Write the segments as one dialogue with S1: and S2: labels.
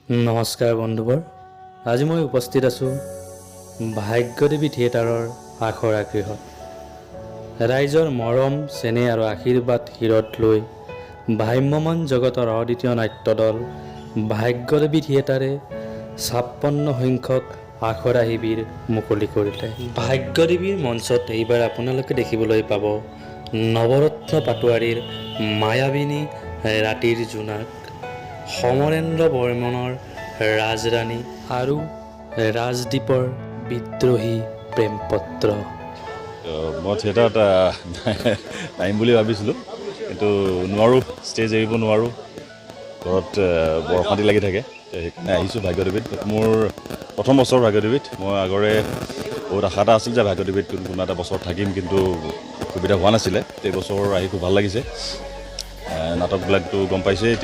S1: নমস্কাৰ বন্ধুবৰ, আজি মই উপস্থিত আছোঁ ভাগ্যদেৱী থিয়েটাৰৰ আখৰা গৃহত। ৰাইজৰ মৰম, চেনেহ আৰু আশীৰ্বাদ শিৰত লৈ ভ্ৰাম্যমান জগতৰ অদ্বিতীয় নাট্য দল ভাগ্যদেৱী থিয়েটাৰে ৫৬ সংখ্যক আখৰা শিবিৰ মুকলি কৰিলে। ভাগ্যদেৱীৰ মঞ্চত এইবাৰ আপোনালোকে দেখিবলৈ পাব নৱৰত্ন পাটোৱাৰীৰ মায়াবিনী ৰাতিৰ জোনাক, সমৰেন্দ্ৰ বৰ্মনৰ ৰাজৰাণী আৰু ৰাজদ্বীপৰ বিদ্ৰোহী প্ৰেমপত্ৰ।
S2: মই থিয়েটাৰত নাহিম বুলি ভাবিছিলোঁ, কিন্তু নোৱাৰোঁ, ষ্টেজ এৰিব নোৱাৰোঁ, ঘৰত বৰ অশান্তি লাগি থাকে। সেইকাৰণে আহিছোঁ ভাগ্যদেৱীত। মোৰ প্ৰথম বছৰ ভাগ্যদেৱীত। মই আগৰে বহুত আশা এটা আছিল যে ভাগ্যদেৱীত কোনো এটা বছৰ থাকিম, কিন্তু সুবিধা হোৱা নাছিলে। এইবছৰ আহি খুব ভাল লাগিছে। নাটকবিলাকতো গম পাইছেই,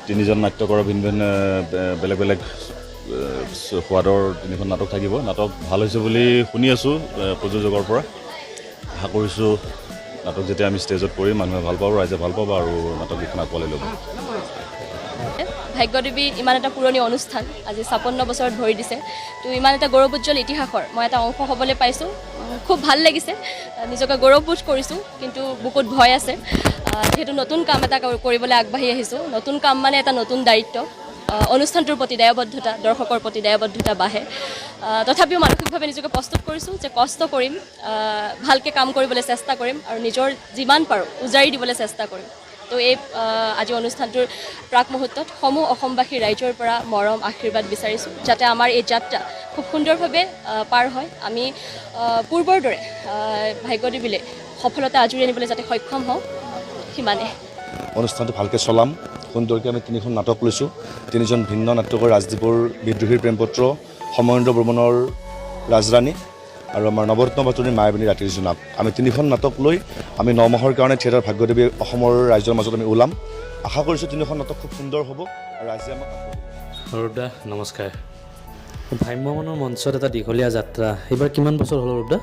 S2: তিনিজন নাট্যকাৰৰ ভিন্ন ভিন্ন বেলেগ বেলেগ সোৱাদৰ তিনিখন নাটক থাকিব। নাটক ভাল হৈছে বুলি শুনি আছোঁ প্ৰযোজকৰ পৰা। আশা কৰিছোঁ নাটক যেতিয়া আমি ষ্টেজত কৰিম, মানুহে ভাল পাব, ৰাইজে ভাল পাব আৰু নাটককেইখন আঁকোৱালি ল'ব।
S3: ভাগ্যদেৱী ইমান এটা পুৰণি অনুষ্ঠান, আজি ৫৬ বছৰত ভৰি দিছে। তো ইমান এটা গৌৰৱোজ্জ্বল ইতিহাসৰ মই এটা অংশ হ'বলৈ পাইছোঁ। খুব ভাল লাগিছে, নিজকে গৌৰৱবোধ কৰিছোঁ, কিন্তু বুকুত ভয় আছে। যিহেতু নতুন কাম এটা কৰিবলৈ আগবাঢ়ি আহিছোঁ। নতুন কাম মানে এটা নতুন দায়িত্ব। অনুষ্ঠানটোৰ প্ৰতি দায়বদ্ধতা, দৰ্শকৰ প্ৰতি দায়বদ্ধতা বাঢ়ে। তথাপিও মানসিকভাৱে নিজকে প্ৰস্তুত কৰিছোঁ যে কষ্ট কৰিম, ভালকৈ কাম কৰিবলৈ চেষ্টা কৰিম আৰু নিজৰ যিমান পাৰোঁ উজাৰি দিবলৈ চেষ্টা কৰিম। তো এই আজি অনুষ্ঠানটোৰ প্ৰাক মুহূৰ্তত সমূহ অসমবাসী ৰাইজৰ পৰা মৰম আশীৰ্বাদ বিচাৰিছোঁ, যাতে আমাৰ এই যাত্ৰা খুব সুন্দৰভাৱে পাৰ হয়। আমি পূৰ্বৰ দৰে ভাগ্যদেৱীলৈ সফলতা আজৰি আনিবলৈ যাতে সক্ষম হওঁ, সিমানে।
S4: অনুষ্ঠানটো ভালকৈ চলাম। সুন্দৰকৈ আমি তিনিখন নাটক লৈছোঁ। তিনিজন ভিন্ন নাটকৰ, ৰাজদ্বীপৰ বিদ্ৰোহীৰ প্ৰেমপত্ৰ, সমৰেন্দ্ৰ বৰ্মনৰ ৰাজৰাণী আৰু আমাৰ নৱৰত্ন পাটোৱাৰীৰ মায়াবিনী ৰাতিৰ জোনাক। আমি তিনিখন নাটক লৈ আমি ৯ মাহৰ কাৰণে থিয়েটাৰ ভাগ্যদেৱী অসমৰ ৰাইজৰ মাজত আমি ওলাম। আশা কৰিছোঁ তিনিখন নাটক খুব সুন্দৰ হ'ব আৰু ৰাইজে আমাক
S1: অৰূপদা নমস্কাৰ। ভ্ৰাম্যমানৰ মঞ্চত এটা দীঘলীয়া যাত্ৰা, এইবাৰ কিমান বছৰ হ'ল অৰূপদা?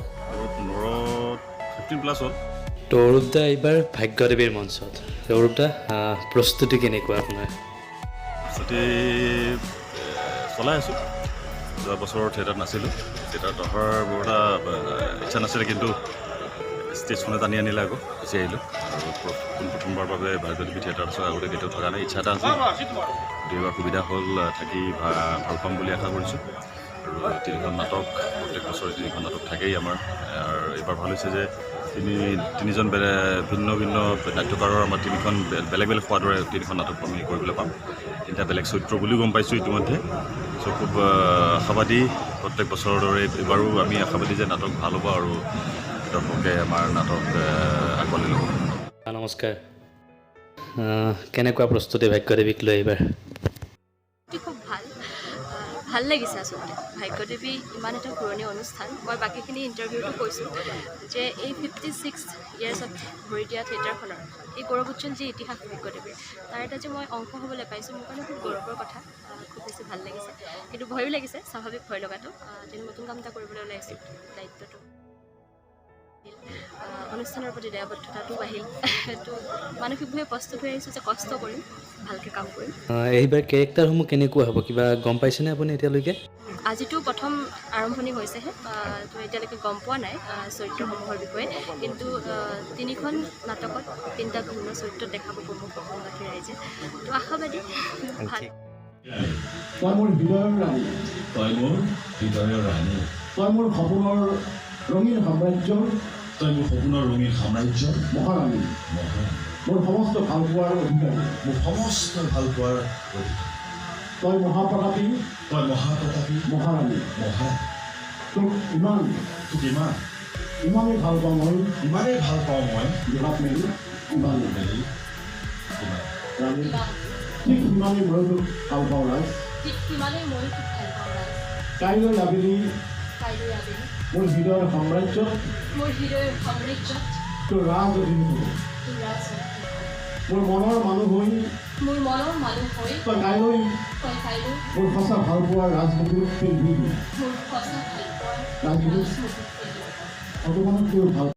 S2: 15+ হ'ল।
S1: তো অৰূপদা এইবাৰ ভাগ্যদেৱীৰ মঞ্চত। অৰূপদা, প্ৰস্তুতি কেনেকুৱা আপোনাৰ?
S2: প্ৰস্তুতি চলাই আছোঁ। যোৱা বছৰ থিয়েটাৰত নাছিলোঁ, থিয়েটাৰত অহাৰ বৰ এটা ইচ্ছা নাছিলে, কিন্তু ষ্টেজখনে টানি আনিলে, আকৌ গুচি আহিলোঁ। আৰু প্ৰথমবাৰৰ বাবে ভাগ্যদেৱী থিয়েটাৰত আছোঁ, আগতে কেতিয়াও থকা নাই, ইচ্ছা এটা আছিল। এইবাৰ সুবিধা হ'ল, থাকি ভাল পাম বুলি আশা কৰিছোঁ। আৰু তিনিখন নাটক, প্ৰত্যেক বছৰে তিনিখন নাটক থাকেই আমাৰ। আৰু এইবাৰ ভাল হৈছে যে তিনিজন ভিন্ন ভিন্ন নাট্যকাৰৰ আমাৰ তিনিখন বেলেগ বেলেগ সোৱাদৰে তিনিখন নাটক আমি কৰিবলৈ পাম। তিনিটা বেলেগ চৰিত্ৰ বুলিও গম পাইছোঁ ইতিমধ্যে। চ' খুব আশাবাদী, প্ৰত্যেক বছৰৰ দৰে এইবাৰো আমি আশাবাদী যে নাটক ভাল হ'ব আৰু দৰ্শকে আমাৰ নাটক আঁকোৱালি ল'ব।
S1: নমস্কাৰ। কেনেকুৱা প্ৰস্তুতি ভাগ্যদেৱীক লৈ এইবাৰ?
S3: খুব ভাল লাগিছে আচলতে। ভাগ্যদেৱী ইমান এটা পুৰণি অনুষ্ঠান। মই বাকীখিনি ইণ্টাৰভিউটো কৈছোঁ যে এই 56 ইয়াৰ্ছত ভৰি দিয়া থিয়েটাৰখনৰ এই গৌৰৱোজ্জ্বল যি ইতিহাস ভাগ্যদেৱীৰ, তাৰ এটা যে মই অংশ হ'বলৈ পাইছোঁ, মোৰ কাৰণে খুব গৌৰৱৰ কথা। খুব বেছি ভাল লাগিছে, কিন্তু ভয়ো লাগিছে, স্বাভাৱিক ভয় লগাটো। যিহেতু নতুন কাম এটা কৰিবলৈ ওলাইছোঁ, দায়িত্বটো অনুষ্ঠানৰ প্ৰতি দায়বদ্ধতাটো বাঢ়িল। তো মানসিকভাৱে প্ৰস্তুত হৈ আহিছোঁ যে কষ্ট কৰিম, ভালকৈ কাম কৰিম।
S1: এইবাৰ কেৰেক্টাৰসমূহ কেনেকুৱা হ'ব কিবা গম পাইছেনে আপুনি এতিয়ালৈকে?
S3: আজিতো প্ৰথম আৰম্ভণি হৈছেহে, তো এতিয়ালৈকে গম পোৱা নাই চৰিত্ৰসমূহৰ বিষয়ে, কিন্তু তিনিখন নাটকত তিনিটা ভিন্ন চৰিত্ৰত দেখাব প্ৰমুখ অসমবাসী ৰাইজে। তো আশাবাদী, ভাল।
S5: তই মোৰ হৃদয়ৰ ৰাণী, তই মোৰ হৃদয়ৰ ৰাণী, তই মোৰ সপোনৰ ৰঙীন সাম্ৰাজ্যৰ, তই মোৰ সপোনৰ ৰঙীন সাম্ৰাজ্যৰ মহাৰাণী, মোৰ সমস্ত ভালপোৱাৰ অধিকাৰী, মোৰ সমস্ত ভালপোৱাৰ অধিকাৰী। তই মহাপ্ৰতাপী, তই মহাপ্ৰতাপী মহাৰাণী, তোক ইমানেই ভাল পাওঁ মই, বিৰাট মেলি ইমানেই মেলি ৰাণী, ঠিক সিমানেই মই তোক ভাল পাওঁ ৰাইজ। কাইলৈ আবেলি মোৰ হৃদয়ৰ সাম্ৰাজ্যত, তোৰ ৰাজ অধীন হ'ব। মোৰ মনৰ মানুহ হৈ তই কাইলৈ মোৰ সঁচা ভালপোৱাৰ ৰাজনীতিত পিন্ধিবি। ৰাজনীতিত অকণমান তোৰ ভাল